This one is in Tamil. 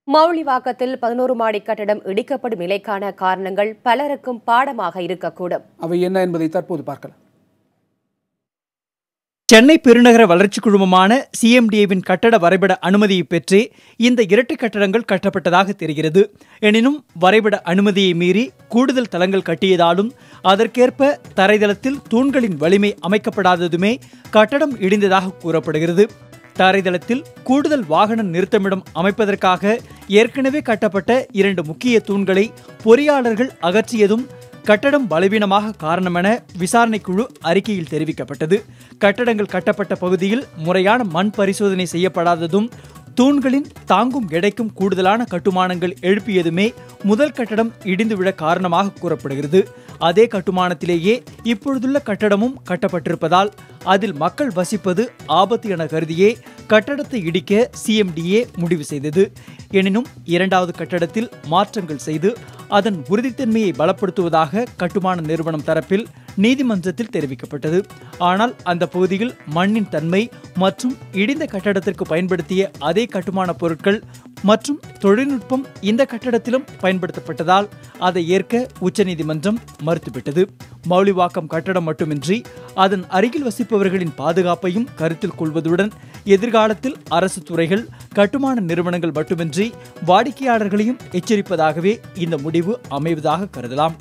மவுலிவாக்கத்தில் 11 மாடி கட்டடம் இடிக்கப்படும் நிலைக்கான காரணங்கள் பலருக்கும் பாடமாக இருக்கக்கூடும். அவை என்ன என்பதை தற்போது பார்க்கலாம். சென்னை பெருநகர வளர்ச்சி குழுமமான CMDAவின் கட்டட வரைபட அனுமதியை பெற்றே இந்த இரட்டை கட்டடங்கள் கட்டப்பட்டதாக தெரிகிறது. எனினும் வரைபட அனுமதியை மீறி கூடுதல் தளங்கள் கட்டியதாலும் அதற்கேற்ப தரைதளத்தில் தூண்களின் வலிமை அமைக்கப்படாததுமே கட்டடம் இடிந்ததாக கூறப்படுகிறது. தரைதளத்தில் கூடுதல் வாகன நிறுத்தமிடம் அமைப்பதற்காக ஏற்கனவே கட்டப்பட்ட 2 முக்கிய தூண்களை பொறியாளர்கள் அகற்றியதும் கட்டடம் பலவீனமாக காரணமென விசாரணைக்குழு அறிக்கையில் தெரிவிக்கப்பட்டது. கட்டடங்கள் கட்டப்பட்ட பகுதியில் முறையான மண் பரிசோதனை செய்யப்படாததும் தூண்களின் தாங்கும் எடைக்கும் கூடுதலான கட்டுமானங்கள் எழுப்பியதுமே முதல் கட்டடம் இடிந்து விழ காரணமாக கூறப்படுகிறது. அதே கட்டுமானத்திலேயே இப்பொழுதுள்ள கட்டடமும் கட்டப்பட்டிருப்பதால் அதில் மக்கள் வசிப்பது ஆபத்து என கருதியே கட்டடத்தை இடிக்க CMDA முடிவு செய்தது. எனினும் 2வது கட்டடத்தில் மாற்றங்கள் செய்து அதன் உறுதித்தன்மையை பலப்படுத்துவதாக கட்டுமான நிறுவனம் தரப்பில் நீதிமன்றத்தில் தெரிவிக்கப்பட்டது. ஆனால் அந்த பகுதியில் மண்ணின் தன்மை மற்றும் இடிந்த கட்டடத்திற்கு பயன்படுத்திய அதே கட்டுமான பொருட்கள் மற்றும் தொழில்நுட்பம் இந்த கட்டடத்திலும் பயன்படுத்தப்பட்டதால் அதை ஏற்க உச்சநீதிமன்றம் மறுத்துவிட்டது. மவுலிவாக்கம் கட்டடம் மட்டுமின்றி அதன் அருகில் வசிப்பவர்களின் பாதுகாப்பையும் கருத்தில் கொள்வதுடன் எதிர்காலத்தில் அரசு துறைகள், கட்டுமான நிறுவனங்கள் மட்டுமின்றி வாடிக்கையாளர்களையும் எச்சரிப்பதாகவே இந்த முடிவு அமைவதாக கருதலாம்.